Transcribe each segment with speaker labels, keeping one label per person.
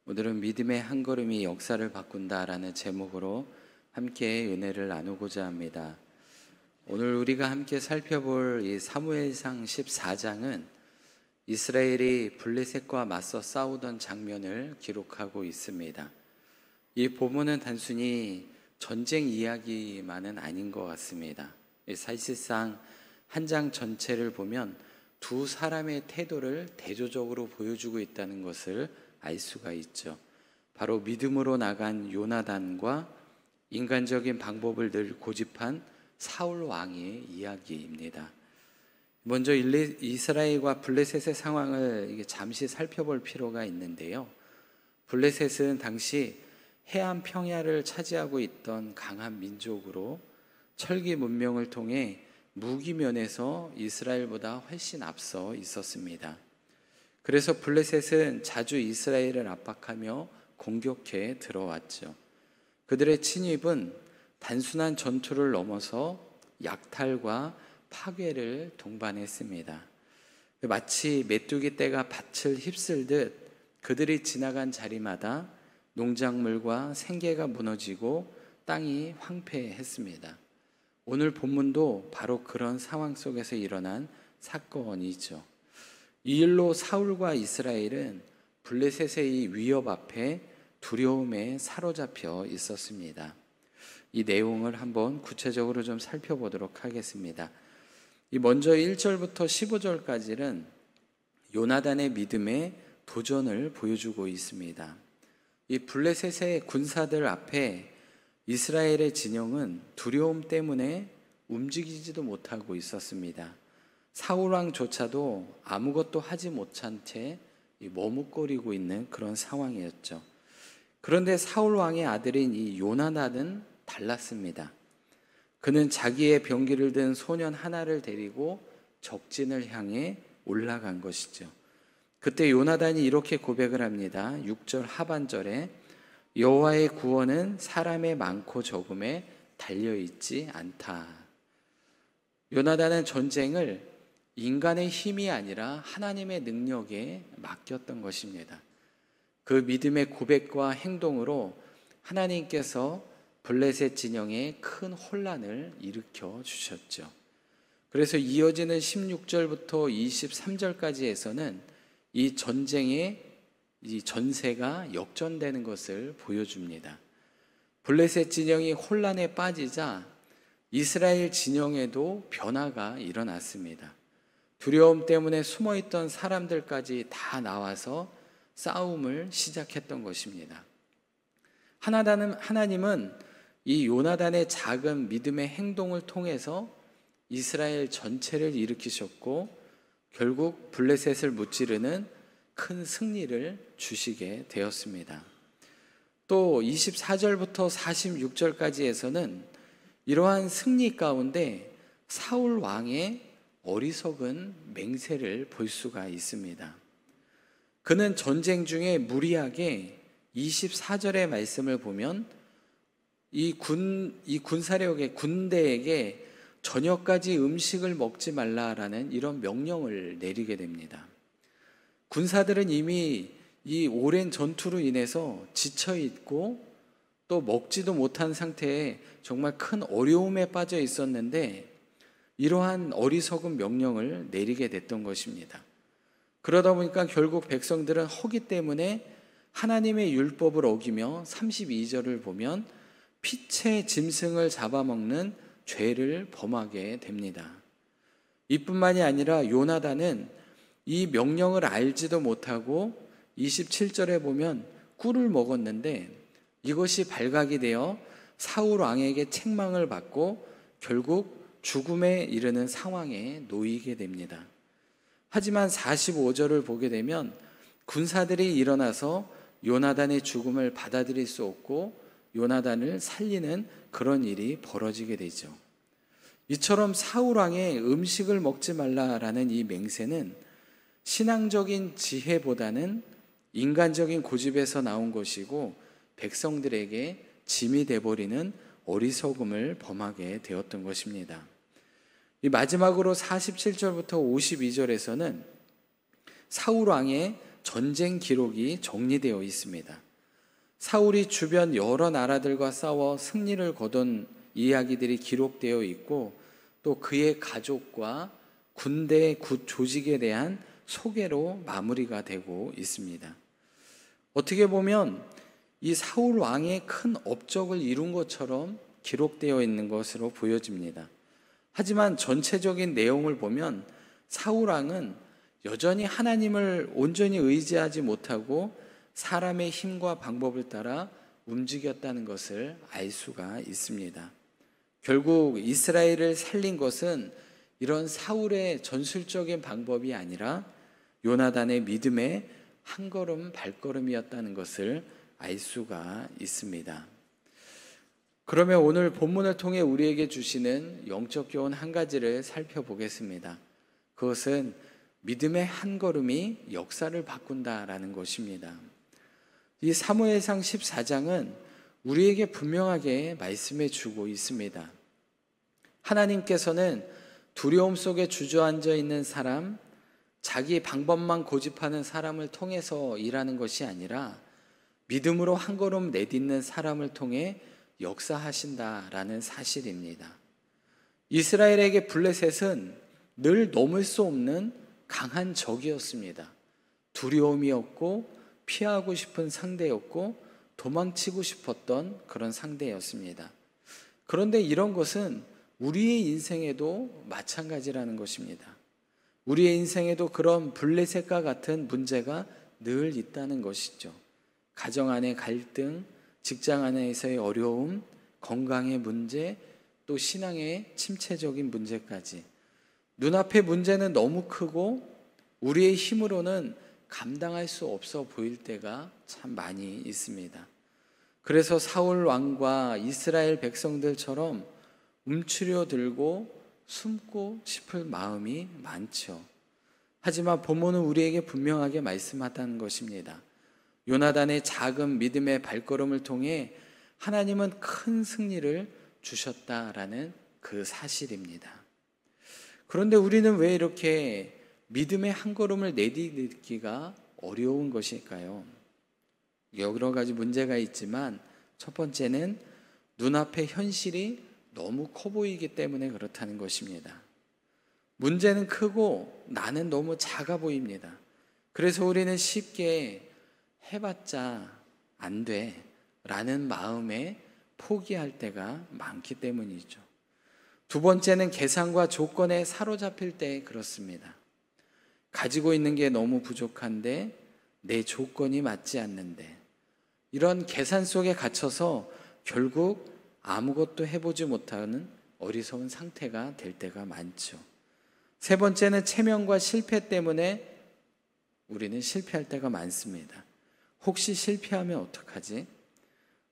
Speaker 1: 오늘은 믿음의 한 걸음이 역사를 바꾼다라는 제목으로 함께 은혜를 나누고자 합니다. 오늘 우리가 함께 살펴볼 이 사무엘상 14장은 이스라엘이 블레셋과 맞서 싸우던 장면을 기록하고 있습니다. 이 본문은 단순히 전쟁 이야기만은 아닌 것 같습니다. 사실상 한 장 전체를 보면 두 사람의 태도를 대조적으로 보여주고 있다는 것을 알 수가 있죠. 바로 믿음으로 나간 요나단과 인간적인 방법을 늘 고집한 사울 왕의 이야기입니다. 먼저 이스라엘과 블레셋의 상황을 잠시 살펴볼 필요가 있는데요. 블레셋은 당시 해안 평야를 차지하고 있던 강한 민족으로 철기 문명을 통해 무기면에서 이스라엘보다 훨씬 앞서 있었습니다. 그래서 블레셋은 자주 이스라엘을 압박하며 공격해 들어왔죠. 그들의 침입은 단순한 전투를 넘어서 약탈과 파괴를 동반했습니다. 마치 메뚜기 떼가 밭을 휩쓸듯 그들이 지나간 자리마다 농작물과 생계가 무너지고 땅이 황폐했습니다. 오늘 본문도 바로 그런 상황 속에서 일어난 사건이죠. 이 일로 사울과 이스라엘은 블레셋의 이 위협 앞에 두려움에 사로잡혀 있었습니다. 이 내용을 한번 구체적으로 좀 살펴보도록 하겠습니다. 먼저 1절부터 15절까지는 요나단의 믿음의 도전을 보여주고 있습니다. 이 블레셋의 군사들 앞에 이스라엘의 진영은 두려움 때문에 움직이지도 못하고 있었습니다. 사울왕조차도 아무것도 하지 못한 채 머뭇거리고 있는 그런 상황이었죠. 그런데 사울왕의 아들인 이 요나단은 달랐습니다. 그는 자기의 병기를 든 소년 하나를 데리고 적진을 향해 올라간 것이죠. 그때 요나단이 이렇게 고백을 합니다. 6절 하반절에 여호와의 구원은 사람의 많고 적음에 달려있지 않다. 요나단은 전쟁을 인간의 힘이 아니라 하나님의 능력에 맡겼던 것입니다. 그 믿음의 고백과 행동으로 하나님께서 블레셋 진영에 큰 혼란을 일으켜 주셨죠. 그래서 이어지는 16절부터 23절까지에서는 이 전쟁의 이 전세가 역전되는 것을 보여줍니다. 블레셋 진영이 혼란에 빠지자 이스라엘 진영에도 변화가 일어났습니다. 두려움 때문에 숨어있던 사람들까지 다 나와서 싸움을 시작했던 것입니다. 하나님은 이 요나단의 작은 믿음의 행동을 통해서 이스라엘 전체를 일으키셨고 결국 블레셋을 무찌르는 큰 승리를 주시게 되었습니다. 또 24절부터 46절까지에서는 이러한 승리 가운데 사울 왕의 어리석은 맹세를 볼 수가 있습니다. 그는 전쟁 중에 무리하게 24절의 말씀을 보면 이 군사력의 군대에게 저녁까지 음식을 먹지 말라라는 이런 명령을 내리게 됩니다. 군사들은 이미 이 오랜 전투로 인해서 지쳐 있고 또 먹지도 못한 상태에 정말 큰 어려움에 빠져 있었는데 이러한 어리석은 명령을 내리게 됐던 것입니다. 그러다 보니까 결국 백성들은 허기 때문에 하나님의 율법을 어기며 32절을 보면 피채 짐승을 잡아먹는 죄를 범하게 됩니다. 이뿐만이 아니라 요나단은 이 명령을 알지도 못하고 27절에 보면 꿀을 먹었는데 이것이 발각이 되어 사울 왕에게 책망을 받고 결국 죽음에 이르는 상황에 놓이게 됩니다. 하지만 45절을 보게 되면 군사들이 일어나서 요나단의 죽음을 받아들일 수 없고 요나단을 살리는 그런 일이 벌어지게 되죠. 이처럼 사울 왕의 음식을 먹지 말라라는 이 맹세는 신앙적인 지혜보다는 인간적인 고집에서 나온 것이고 백성들에게 짐이 돼버리는 어리석음을 범하게 되었던 것입니다. 이 마지막으로 47절부터 52절에서는 사울 왕의 전쟁 기록이 정리되어 있습니다. 사울이 주변 여러 나라들과 싸워 승리를 거둔 이야기들이 기록되어 있고, 또 그의 가족과 군대 조직에 대한 소개로 마무리가 되고 있습니다. 어떻게 보면 이 사울 왕의 큰 업적을 이룬 것처럼 기록되어 있는 것으로 보여집니다. 하지만 전체적인 내용을 보면 사울 왕은 여전히 하나님을 온전히 의지하지 못하고 사람의 힘과 방법을 따라 움직였다는 것을 알 수가 있습니다. 결국 이스라엘을 살린 것은 이런 사울의 전술적인 방법이 아니라 요나단의 믿음의 한 걸음 발걸음이었다는 것을 알 수가 있습니다. 그러면 오늘 본문을 통해 우리에게 주시는 영적 교훈 한 가지를 살펴보겠습니다. 그것은 믿음의 한 걸음이 역사를 바꾼다라는 것입니다. 이 사무엘상 14장은 우리에게 분명하게 말씀해 주고 있습니다. 하나님께서는 두려움 속에 주저앉아 있는 사람, 자기 방법만 고집하는 사람을 통해서 일하는 것이 아니라 믿음으로 한 걸음 내딛는 사람을 통해 역사하신다라는 사실입니다. 이스라엘에게 블레셋은 늘 넘을 수 없는 강한 적이었습니다. 두려움이었고 피하고 싶은 상대였고 도망치고 싶었던 그런 상대였습니다. 그런데 이런 것은 우리의 인생에도 마찬가지라는 것입니다. 우리의 인생에도 그런 블레셋과 같은 문제가 늘 있다는 것이죠. 가정 안의 갈등, 직장 안에서의 어려움, 건강의 문제, 또 신앙의 침체적인 문제까지 눈앞의 문제는 너무 크고 우리의 힘으로는 감당할 수 없어 보일 때가 참 많이 있습니다. 그래서 사울 왕과 이스라엘 백성들처럼 움츠려 들고 숨고 싶을 마음이 많죠. 하지만 본문은 우리에게 분명하게 말씀하다는 것입니다. 요나단의 작은 믿음의 발걸음을 통해 하나님은 큰 승리를 주셨다라는 그 사실입니다. 그런데 우리는 왜 이렇게 믿음의 한 걸음을 내딛기가 어려운 것일까요? 여러 가지 문제가 있지만 첫 번째는 눈앞의 현실이 너무 커 보이기 때문에 그렇다는 것입니다. 문제는 크고 나는 너무 작아 보입니다. 그래서 우리는 쉽게 해봤자 안 돼 라는 마음에 포기할 때가 많기 때문이죠. 두 번째는 계산과 조건에 사로잡힐 때 그렇습니다. 가지고 있는 게 너무 부족한데 내 조건이 맞지 않는데 이런 계산 속에 갇혀서 결국 아무것도 해보지 못하는 어리석은 상태가 될 때가 많죠. 세 번째는 체면과 실패 때문에 우리는 실패할 때가 많습니다. 혹시 실패하면 어떡하지?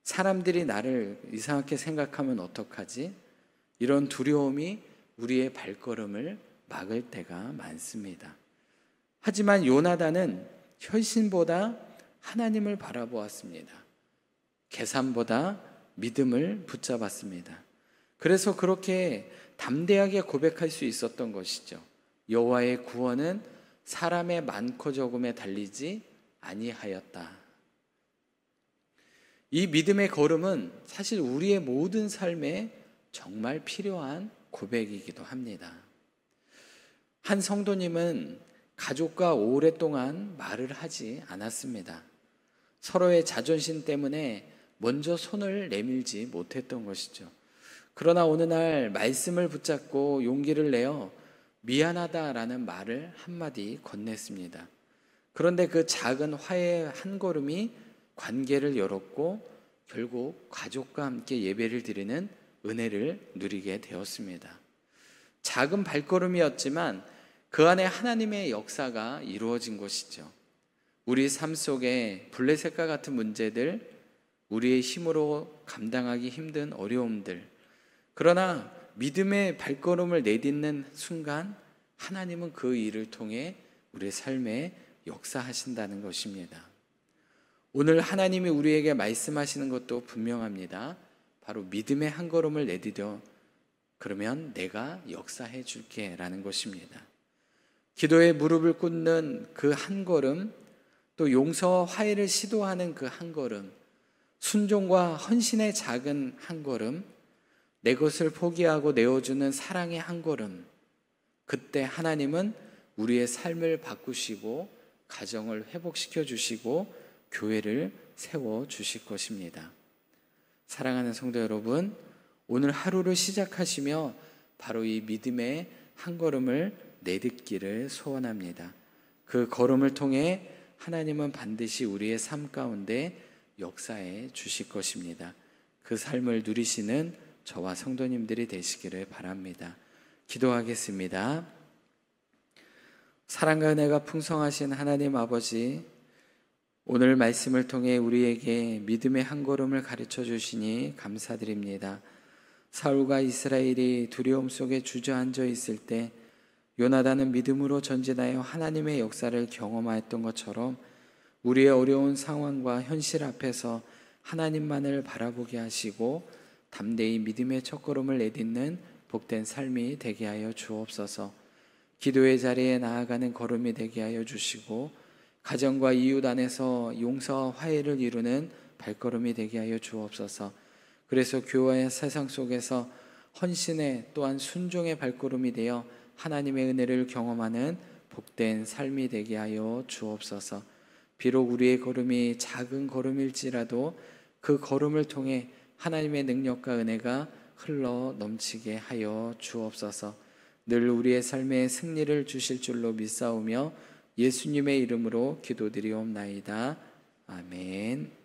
Speaker 1: 사람들이 나를 이상하게 생각하면 어떡하지? 이런 두려움이 우리의 발걸음을 막을 때가 많습니다. 하지만 요나단은 현실보다 하나님을 바라보았습니다. 계산보다 믿음을 붙잡았습니다. 그래서 그렇게 담대하게 고백할 수 있었던 것이죠. 여호와의 구원은 사람의 많고 적음에 달리지 아니하였다. 이 믿음의 걸음은 사실 우리의 모든 삶에 정말 필요한 고백이기도 합니다. 한 성도님은 가족과 오랫동안 말을 하지 않았습니다. 서로의 자존심 때문에 먼저 손을 내밀지 못했던 것이죠. 그러나 어느 날 말씀을 붙잡고 용기를 내어 미안하다라는 말을 한마디 건넸습니다. 그런데 그 작은 화해의 한 걸음이 관계를 열었고 결국 가족과 함께 예배를 드리는 은혜를 누리게 되었습니다. 작은 발걸음이었지만 그 안에 하나님의 역사가 이루어진 것이죠. 우리 삶 속에 블레셋과 같은 문제들, 우리의 힘으로 감당하기 힘든 어려움들, 그러나 믿음의 발걸음을 내딛는 순간 하나님은 그 일을 통해 우리의 삶에 역사하신다는 것입니다. 오늘 하나님이 우리에게 말씀하시는 것도 분명합니다. 바로 믿음의 한 걸음을 내디뎌 그러면 내가 역사해 줄게 라는 것입니다. 기도에 무릎을 꿇는 그 한 걸음, 또 용서와 화해를 시도하는 그 한 걸음, 순종과 헌신의 작은 한 걸음, 내 것을 포기하고 내어주는 사랑의 한 걸음, 그때 하나님은 우리의 삶을 바꾸시고 가정을 회복시켜 주시고 교회를 세워 주실 것입니다. 사랑하는 성도 여러분, 오늘 하루를 시작하시며 바로 이 믿음의 한 걸음을 내딛기를 소원합니다. 그 걸음을 통해 하나님은 반드시 우리의 삶 가운데 역사해 주실 것입니다. 그 삶을 누리시는 저와 성도님들이 되시기를 바랍니다. 기도하겠습니다. 사랑과 은혜가 풍성하신 하나님 아버지, 오늘 말씀을 통해 우리에게 믿음의 한 걸음을 가르쳐 주시니 감사드립니다. 사울과 이스라엘이 두려움 속에 주저앉아 있을 때 요나단은 믿음으로 전진하여 하나님의 역사를 경험하였던 것처럼 우리의 어려운 상황과 현실 앞에서 하나님만을 바라보게 하시고 담대히 믿음의 첫걸음을 내딛는 복된 삶이 되게 하여 주옵소서. 기도의 자리에 나아가는 걸음이 되게 하여 주시고 가정과 이웃 안에서 용서와 화해를 이루는 발걸음이 되게 하여 주옵소서. 그래서 교회의 세상 속에서 헌신의 또한 순종의 발걸음이 되어 하나님의 은혜를 경험하는 복된 삶이 되게 하여 주옵소서. 비록 우리의 걸음이 작은 걸음일지라도 그 걸음을 통해 하나님의 능력과 은혜가 흘러 넘치게 하여 주옵소서. 늘 우리의 삶에 승리를 주실 줄로 믿사오며 예수님의 이름으로 기도드리옵나이다. 아멘.